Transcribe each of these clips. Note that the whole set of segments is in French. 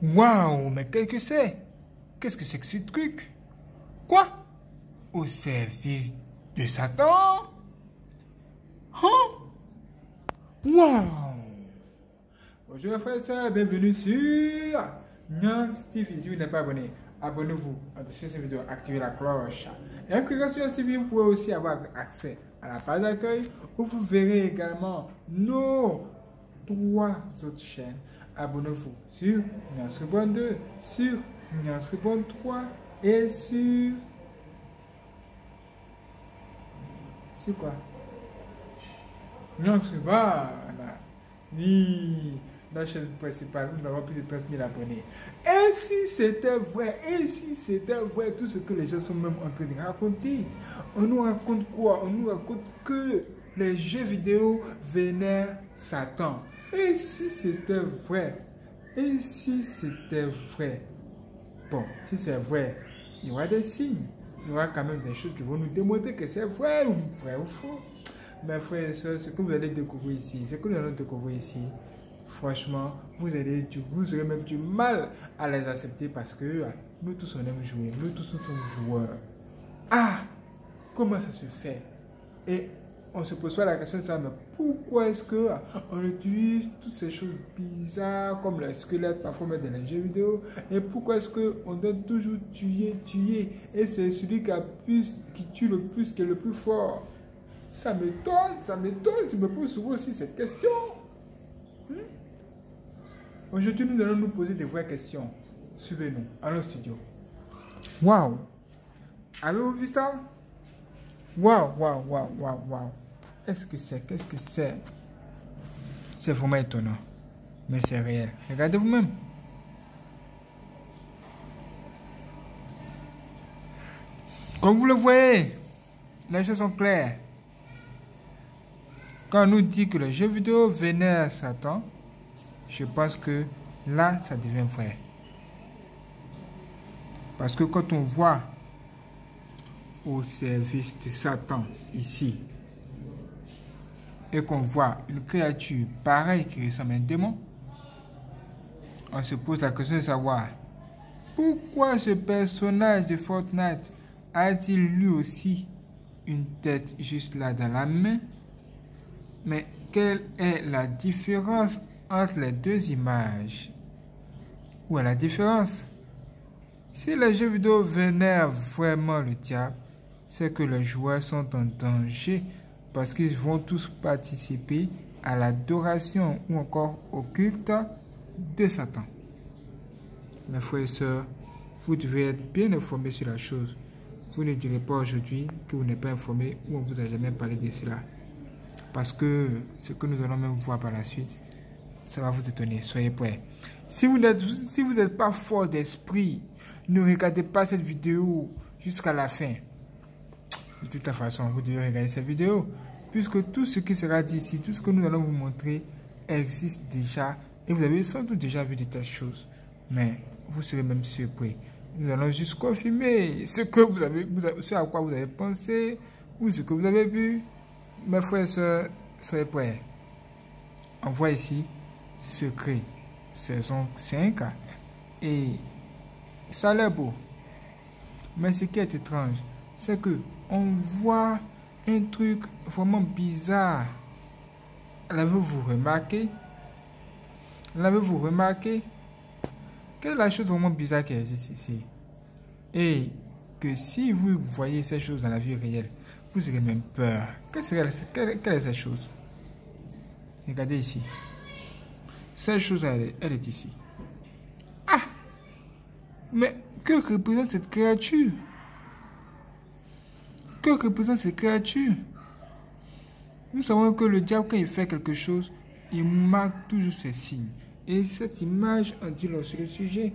Waouh, mais qu'est-ce que c'est? Qu'est-ce que c'est que ce truc? Quoi? Au service de Satan? Hein? Waouh! Bonjour les frères et sœurs, bienvenue sur Nyan Steve. Si vous n'êtes pas abonné, abonnez-vous. En dessous de cette vidéo, activez la cloche. Et en cliquant sur Steve, vous pouvez aussi avoir accès à la page d'accueil où vous verrez également nos 3 autres chaînes. Abonnez-vous sur Nyan Reborn 2, sur Nyan Reborn 3 et sur quoi? Nyan Reborn. Oui, dans la chaîne principale, nous avons plus de 30 000 abonnés. Et si c'était vrai, tout ce que les gens sont même en train de raconter, on nous raconte quoi? On nous raconte que les jeux vidéo vénèrent Satan. Et si c'était vrai? Et si c'était vrai? Bon, si c'est vrai, il y aura des signes. Il y aura quand même des choses qui vont nous démontrer que c'est vrai ou faux. Mes frères et sœurs, ce que vous allez découvrir ici, franchement, vous aurez même du mal à les accepter parce que nous tous on aime jouer, nous tous nous sommes joueurs. Ah, comment ça se fait? Et on se pose pas la question de ça, mais pourquoi est-ce que on utilise toutes ces choses bizarres comme le squelette parfois dans les jeux vidéo? Et pourquoi est-ce qu'on doit toujours tuer? Et c'est celui qui tue le plus, qui est le plus fort. Ça m'étonne. Je me pose souvent aussi cette question. Aujourd'hui, nous allons nous poser des vraies questions. Suivez-nous, allons au studio. Waouh! Avez-vous vu ça? Waouh! Qu'est-ce que c'est? C'est vraiment étonnant. Mais c'est réel. Regardez vous-même. Comme vous le voyez, les choses sont claires. Quand on nous dit que le jeu vidéo vénère Satan, je pense que là, ça devient vrai. Parce que quand on voit au service de Satan ici, et qu'on voit une créature pareille qui ressemble à un démon, on se pose la question de savoir pourquoi ce personnage de Fortnite a-t-il lui aussi une tête juste là dans la main? Mais quelle est la différence entre les deux images? Où est la différence? Si les jeux vidéo vénèrent vraiment le diable, c'est que les joueurs sont en danger parce qu'ils vont tous participer à l'adoration ou encore au culte de Satan. Mes frères et sœurs, vous devez être bien informés sur la chose. Vous ne direz pas aujourd'hui que vous n'êtes pas informé ou on ne vous a jamais parlé de cela. Parce que ce que nous allons même voir par la suite, ça va vous étonner. Soyez prêts. Si vous n'êtes pas fort d'esprit, ne regardez pas cette vidéo jusqu'à la fin. De toute façon, vous devez regarder cette vidéo. Puisque tout ce qui sera dit ici, tout ce que nous allons vous montrer existe déjà. Et vous avez sans doute déjà vu de telles choses. Mais vous serez même surpris. Nous allons juste confirmer ce à quoi vous avez pensé ou ce que vous avez vu. Mes frères et sœurs, soyez prêts. On voit ici Secret, saison 5. Et ça a l'air beau. Mais ce qui est étrange, c'est que on voit un truc vraiment bizarre. L'avez-vous remarqué? Quelle est la chose vraiment bizarre qui existe ici? Et que si vous voyez ces choses dans la vie réelle, vous aurez même peur. Quelle est cette chose? Regardez ici. Cette chose, elle est ici. Ah! Mais que représente cette créature? Nous savons que le diable, quand il fait quelque chose, il marque toujours ses signes. Et cette image en dit long sur le sujet.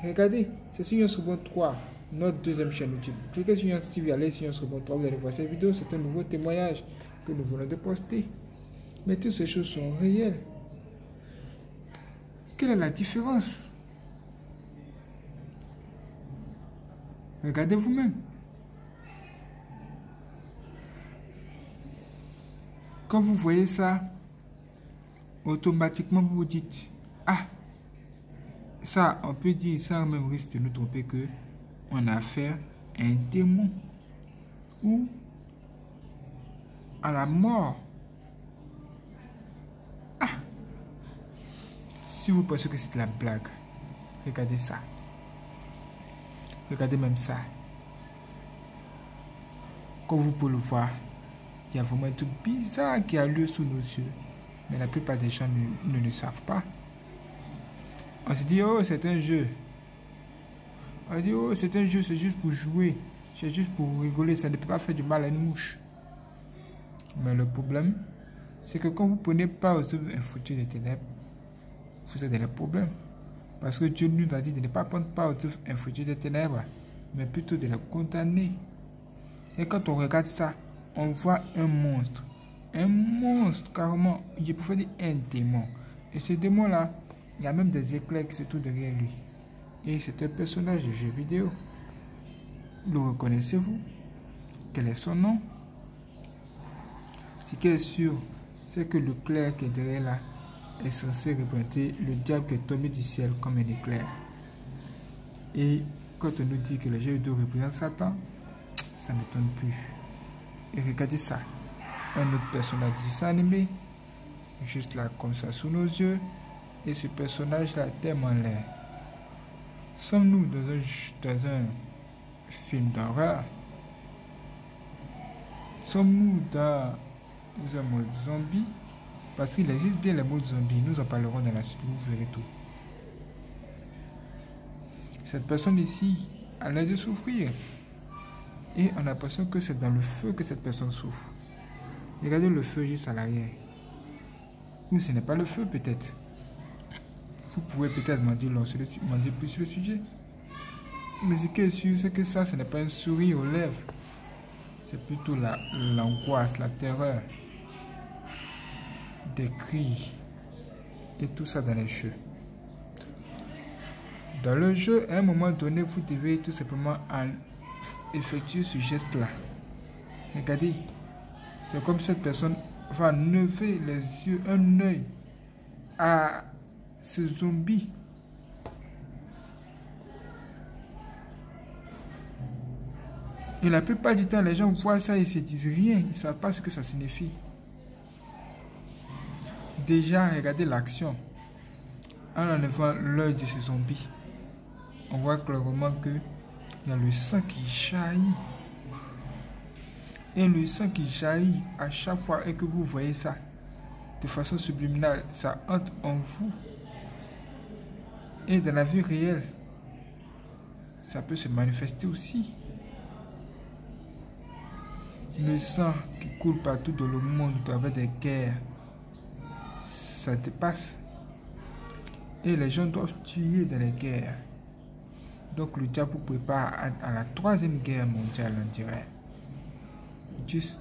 Regardez, c'est sur Nyan Reborn 3, notre deuxième chaîne YouTube. Cliquez sur Nyan TV, allez sur Nyan Reborn 3, vous allez voir cette vidéo. C'est un nouveau témoignage que nous venons de poster. Mais toutes ces choses sont réelles. Quelle est la différence? Regardez vous-même. Quand vous voyez ça, automatiquement vous vous dites, ah, Ça, on peut dire sans même risque de nous tromper que on a affaire à un démon ou à la mort. Ah! Si vous pensez que c'est de la blague, regardez ça. Regardez même ça. Comme vous pouvez le voir, il y a vraiment un truc bizarre qui a lieu sous nos yeux. Mais la plupart des gens ne le savent pas. On se dit, oh, c'est un jeu. On dit, oh, c'est un jeu, c'est juste pour jouer. C'est juste pour rigoler, ça ne peut pas faire du mal à une mouche. Mais le problème, c'est que quand vous ne prenez pas aux œuvres infructueuses des ténèbres, vous avez des problèmes. Parce que Dieu nous a dit de ne pas prendre part aux œuvres infructueuses des ténèbres, mais plutôt de les condamner. Et quand on regarde ça, on voit un monstre. Un monstre, carrément, je préfère dire un démon. Et ce démon-là, il y a même des éclairs qui se trouvent derrière lui. Et c'est un personnage de jeu vidéo. Le reconnaissez-vous? Quel est son nom? Ce qui est sûr, c'est que le clair qui est derrière là est censé représenter le diable qui est tombé du ciel comme un éclair. Et quand on nous dit que le jeu vidéo représente Satan, ça ne m'étonne plus. Et regardez ça. Un autre personnage du dessin animé, juste là comme ça sous nos yeux, et ce personnage là tellement laid. Sommes-nous dans un film d'horreur? Sommes-nous dans un mode zombie? Parce qu'il existe bien les modes zombies, nous en parlerons dans la suite, vous verrez tout. Cette personne ici a l'air de souffrir, et on a l'impression que c'est dans le feu que cette personne souffre. Regardez le feu juste à l'arrière. Ou ce n'est pas le feu peut-être. Vous pouvez peut-être m'en dire plus sur le sujet. Mais ce qui est sûr, c'est que ça, ce n'est pas un sourire aux lèvres. C'est plutôt l'angoisse, la terreur, des cris. Et tout ça dans les jeux. Dans le jeu, à un moment donné, vous devez tout simplement effectuer ce geste-là. Regardez. C'est comme cette personne va lever les yeux, un œil à ce zombie. Et la plupart du temps, les gens voient ça et se disent rien. Ils ne savent pas ce que ça signifie. Déjà, regardez l'action. En enlevant l'œil de ce zombie, on voit clairement qu'il y a le sang qui jaillit. Et le sang qui jaillit à chaque fois que vous voyez ça, de façon subliminale, ça entre en vous. Et dans la vie réelle, ça peut se manifester aussi. Le sang qui coule partout dans le monde à travers des guerres, ça dépasse. Et les gens doivent tuer dans les guerres. Donc le diable vous prépare à la 3e guerre mondiale, on dirait. Juste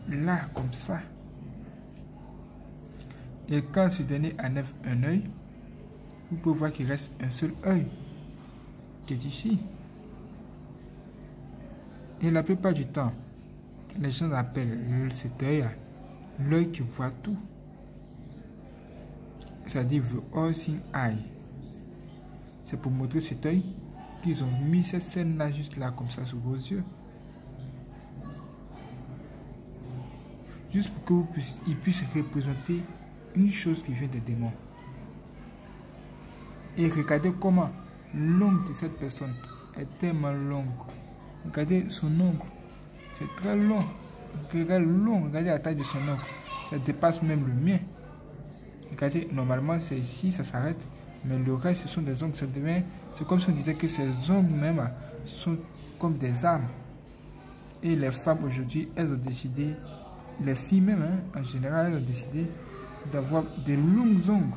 là, comme ça. Et quand ce dernier enlève un œil, vous pouvez voir qu'il reste un seul œil qui est ici. Et la plupart du temps, les gens appellent cet œil l'œil qui voit tout. C'est-à-dire the all-seeing eye. C'est pour montrer cet œil qu'ils ont mis cette scène-là juste là, comme ça, sous vos yeux. Juste pour qu'ils puissent représenter une chose qui vient des démons. Et regardez comment l'ongle de cette personne est tellement longue. Regardez son ongle, c'est très long. Regardez la taille de son ongle, ça dépasse même le mien. Regardez, normalement c'est ici, ça s'arrête. Mais le reste, ce sont des ongles, c'est comme si on disait que ces ongles même sont comme des armes. Et les femmes aujourd'hui, elles ont décidé, les filles même, en général, elles ont décidé d'avoir des longues ongles.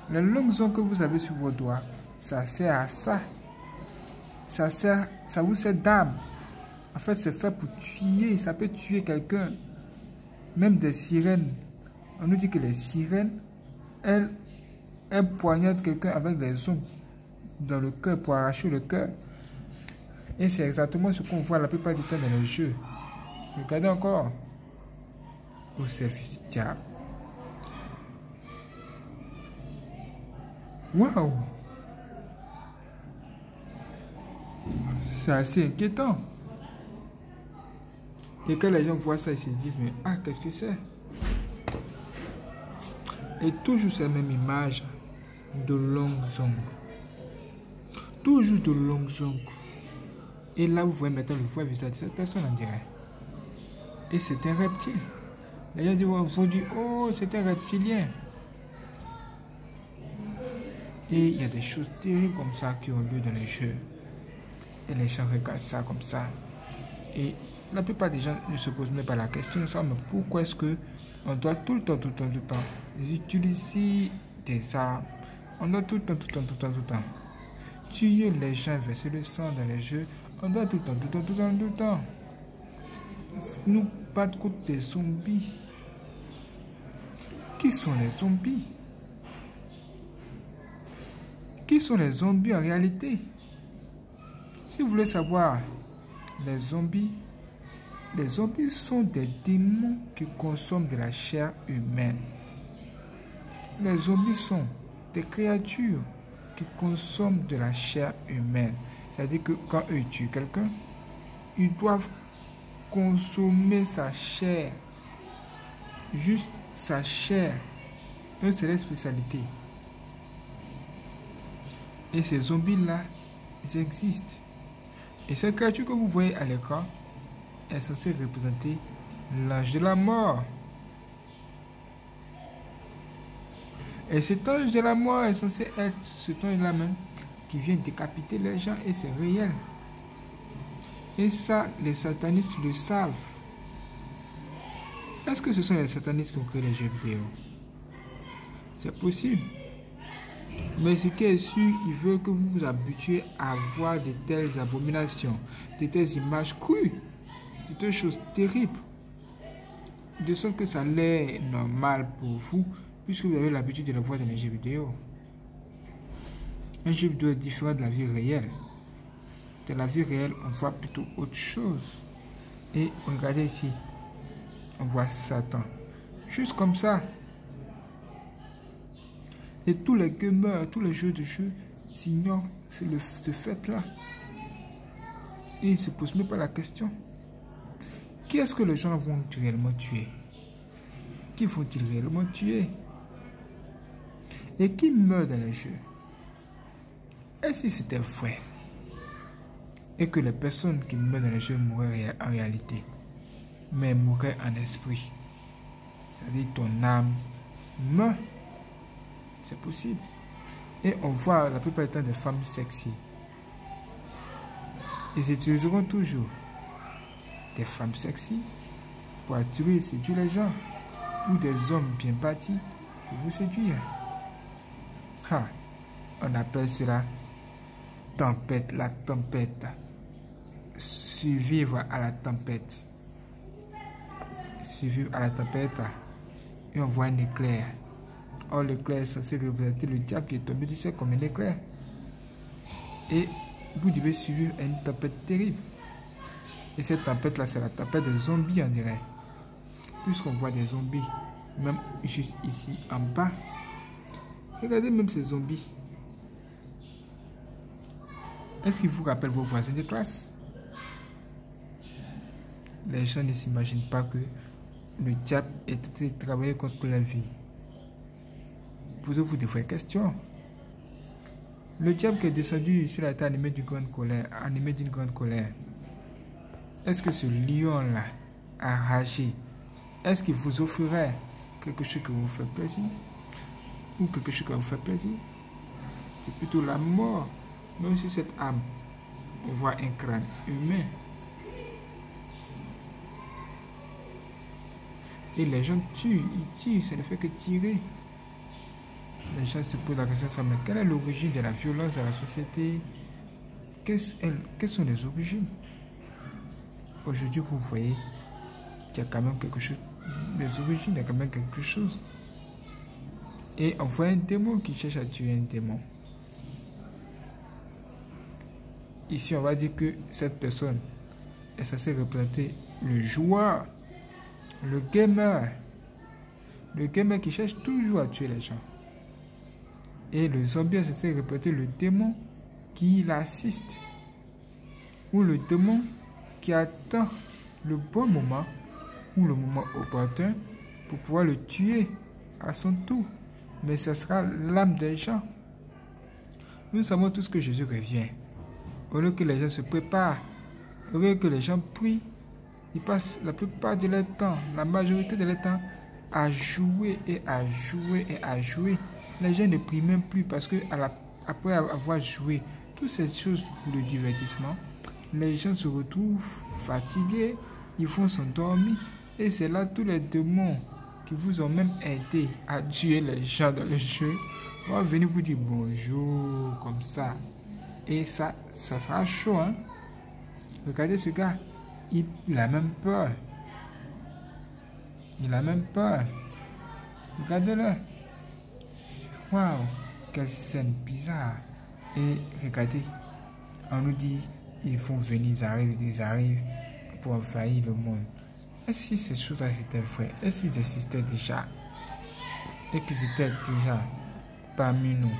Les longues ongles que vous avez sur vos doigts, ça sert à ça. Ça vous sert d'arme. En fait, c'est fait pour tuer. Ça peut tuer quelqu'un. Même des sirènes. On nous dit que les sirènes, elles poignardent quelqu'un avec des ongles dans le cœur pour arracher le cœur. Et c'est exactement ce qu'on voit la plupart du temps dans les jeux. Regardez encore. Au service diable. Waouh! C'est assez inquiétant. Et quand les gens voient ça, ils se disent, mais ah, qu'est-ce que c'est? Et toujours cette même image de longues ongles. Toujours de longues ongles. Et là, vous voyez maintenant le vrai visage de cette personne, on dirait. Et c'est un reptile. Les gens vont dire, oh, c'est un reptilien. Et il y a des choses terribles comme ça qui ont lieu dans les jeux. Et les gens regardent ça comme ça. Et la plupart des gens ne se posent même pas la question, ça, mais pourquoi est-ce qu'on doit tout le temps utiliser des armes? On doit tout le temps tuer les gens, verser le sang dans les jeux. On doit tout le temps. Nous battre contre des zombies. Qui sont les zombies? Qui sont les zombies en réalité? Si vous voulez savoir, les zombies sont des démons qui consomment de la chair humaine. Les zombies sont des créatures qui consomment de la chair humaine. C'est-à-dire que quand eux tuent quelqu'un, ils doivent consommer sa chair. Juste sa chair. Eux, c'est leur spécialité. Et ces zombies-là, ils existent. Et cette créature que vous voyez à l'écran est censée représenter l'ange de la mort. Et cet ange de la mort est censé être ce ange-là même qui vient décapiter les gens, et c'est réel. Et ça, les satanistes le savent. Est-ce que ce sont les satanistes qui ont créé les jeux vidéo? C'est possible. Mais ce qui est sûr, il veut que vous vous habituez à voir de telles abominations, de telles images crues, de telles choses terribles, de sorte que ça l'est normal pour vous, puisque vous avez l'habitude de le voir dans les jeux vidéo. Un jeu vidéo est différent de la vie réelle. Dans la vie réelle, on voit plutôt autre chose. Et regardez ici, on voit Satan. Juste comme ça. Et tous les gamers, tous les jeux de jeu s'ignorent ce fait-là. Et ils ne se posent même pas la question. Qui est-ce que les gens vont réellement tuer? Qui vont-ils réellement tuer? Et qui meurt dans les jeux? Et si c'était vrai? Et que les personnes qui meurent dans les jeux mourraient en réalité, mais mourraient en esprit. C'est-à-dire ton âme meurt. C'est possible. Et on voit la plupart du temps des femmes sexy. Ils utiliseront toujours des femmes sexy pour attirer et séduire les gens. Ou des hommes bien bâtis pour vous séduire. Ha, on appelle cela tempête, la tempête. Survivre à la tempête. Survivre à la tempête. Et on voit un éclair. Or, l'éclair est censé représenter le diable qui est tombé du ciel comme un éclair. Et vous devez survivre à une tempête terrible. Et cette tempête-là, c'est la tempête des zombies, on dirait. Puisqu'on voit des zombies, même juste ici en bas. Regardez même ces zombies. Est-ce qu'il vous rappelle vos voisins de classe? Les gens ne s'imaginent pas que le diable est travaillé contre la vie. Posez-vous des vraies questions. Le diable qui est descendu sur la terre animé d'une grande colère, est-ce que ce lion-là, enragé, est-ce qu'il vous offrirait quelque chose qui vous fait plaisir? Ou quelque chose qui vous fait plaisir? C'est plutôt la mort. Même si cette âme, on voit un crâne humain. Et les gens tuent, ils tirent, ça ne fait que tirer. Les gens se posent la question, mais quelle est l'origine de la violence dans la société? Quelles sont les origines? Aujourd'hui, vous voyez qu'il y a quand même quelque chose, des origines, il y a quand même quelque chose. Et on voit un démon qui cherche à tuer un démon. Ici, on va dire que cette personne est censée représenter le joueur, le gamer qui cherche toujours à tuer les gens. Et le zombie est censé représenter le démon qui l'assiste. ou le démon qui attend le bon moment ou le moment opportun pour pouvoir le tuer à son tour. Mais ce sera l'âme des gens. Nous savons tous que Jésus revient. Au lieu que les gens se préparent, au lieu que les gens prient, ils passent la plupart de leur temps, la majorité de leur temps, à jouer et à jouer et à jouer. Les gens ne prient même plus parce que après avoir joué toutes ces choses pour le divertissement, les gens se retrouvent fatigués, ils font s'endormir. Et c'est là tous les démons qui vous ont même aidé à tuer les gens dans le jeu vont venir vous dire bonjour comme ça. Et ça sera chaud, hein. Regardez ce gars, il a même peur. Il a même peur. Regardez-le. Waouh, quelle scène bizarre. Et regardez, on nous dit, ils vont venir, ils arrivent pour envahir le monde. Est-ce que ces choses-là étaient vraies? Est-ce qu'ils existaient déjà? Et qu'ils étaient déjà parmi nous?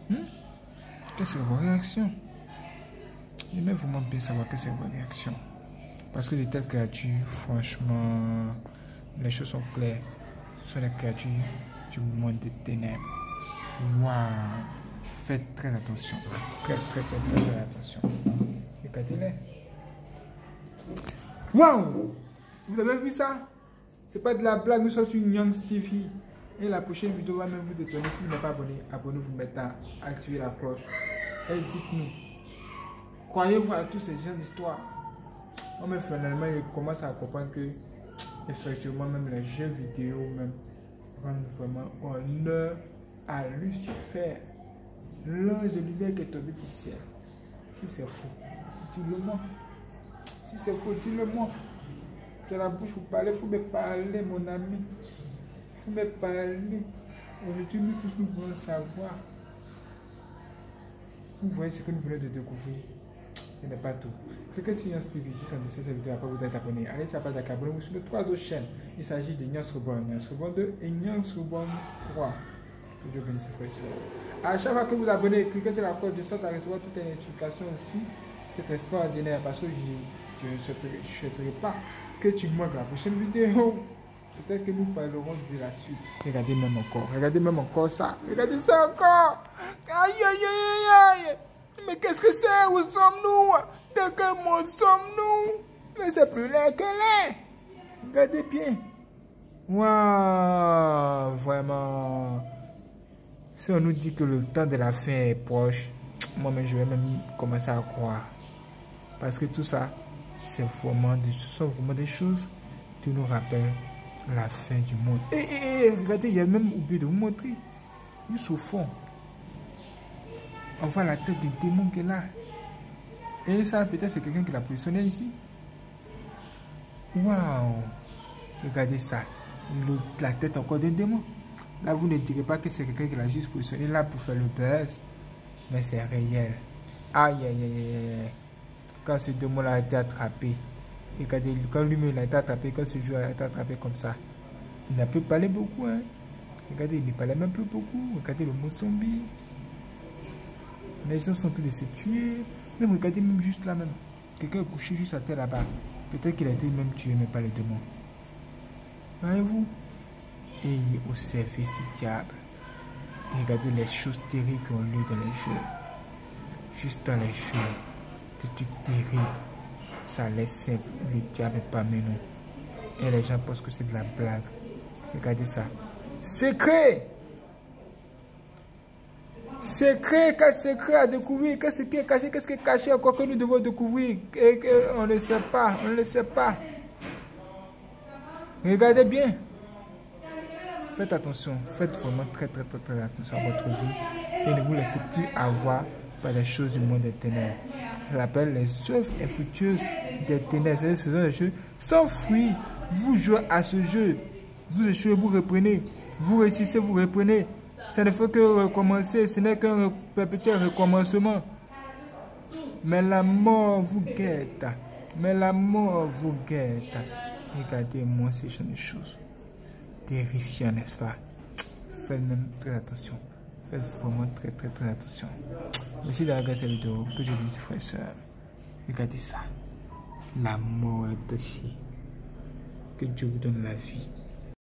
Quelle est vos réactions? J'aimerais vraiment bien savoir quelle est vos réactions. Parce que de telles créatures, franchement, les choses sont claires. Ce sont les créatures du monde des ténèbres. Waouh! Faites très attention. Très attention. Regardez-les. Waouh! Vous avez vu ça? C'est pas de la blague, nous sommes sur Nyans TV. Et la prochaine vidéo va même vous étonner. Si vous n'êtes pas abonné, abonnez-vous maintenant, activez la cloche. Et dites-nous, croyez-vous à tous ces gens d'histoire? Mais finalement, il commence à comprendre que, effectivement, même les jeux vidéo même rendent vraiment honneur à Lucifer, l'ange de lumière qui est tombé du ciel. Si c'est faux, dis-le-moi. Si c'est faux, dis-le-moi. Tu as la bouche pour parler, il faut me parler, mon ami. Il faut me parler. Aujourd'hui, nous tous, nous voulons savoir. Vous voyez ce que nous venons de découvrir. Ce n'est pas tout. Cliquez sur Nyans TV, juste en dessous de cette vidéo, après vous êtes abonné. Allez sur la page d'accueil, abonnez-vous sur les 3 autres chaînes. Il s'agit de Nyans Reborn, Nyans Reborn 2 et Nyans Reborn 3. Que Dieu bénisse frères et sœurs. À chaque fois que vous abonnez, cliquez sur la cloche de sorte à recevoir toutes les notifications aussi. C'est extraordinaire parce que je ne souhaiterais pas que tu manques la prochaine vidéo. Peut-être que nous parlerons de la suite. Regardez même encore ça. Regardez ça encore. Aïe, aïe, aïe, aïe. Mais qu'est-ce que c'est? Où sommes-nous? Dans quel monde sommes-nous? Mais c'est plus laid que laid. Regardez bien. Waouh, vraiment. Si on nous dit que le temps de la fin est proche, moi-même je vais même commencer à croire. Parce que tout ça, ce sont vraiment des choses qui nous rappellent la fin du monde. Et regardez, il y a même oublié de vous montrer. Juste au fond. On voit la tête du démon qui est là. Et ça, peut-être c'est quelqu'un qui l'a positionné ici. Waouh! Regardez ça. La tête encore d'un démon. Là, vous ne direz pas que c'est quelqu'un qui l'a juste positionné là pour faire le buzz. Mais c'est réel. Aïe, aïe, aïe, aïe. Quand ce démon-là a été attrapé. Regardez, quand lui-même a été attrapé, quand ce joueur a été attrapé comme ça, il n'a plus parlé beaucoup. Hein. Regardez, il ne parlait même plus beaucoup. Regardez le mot zombie. Les gens sont en train de se tuer. Même regardez, même juste là même. Quelqu'un est couché juste à terre là-bas. Peut-être qu'il a été même tué, mais pas les démons. Voyez-vous? Et au service du diable. Et regardez les choses terribles qui ont lieu dans les jeux. Juste dans les jeux. Des trucs terribles. Ça laisse simple. Le diable est parmi nous. Et les gens pensent que c'est de la blague. Regardez ça. Secret! Secret, quel secret à découvrir? Qu'est-ce qui est caché? Qu'est-ce qui est caché encore que nous devons découvrir? Et on ne sait pas, on ne le sait pas. Regardez bien. Faites attention, faites vraiment très attention à votre vie. Et ne vous laissez plus avoir par les choses du monde des ténèbres. Je rappelle les œuvres infructueuses des ténèbres. Ce sont des jeux sans fruit. Vous jouez à ce jeu. Vous échouez, vous reprenez. Vous réussissez, vous reprenez. Ça ne fait que recommencer, ce n'est qu'un perpétuel recommencement. Mais la mort vous guette. Mais la mort vous guette. Regardez-moi ces genre de choses. Terrifiant, n'est-ce pas? Faites même très attention. Faites vraiment très attention. Merci d'avoir regardé cette vidéo. Que je vous dise, frères et sœurs. Regardez ça. La mort est aussi. Que Dieu vous donne la vie.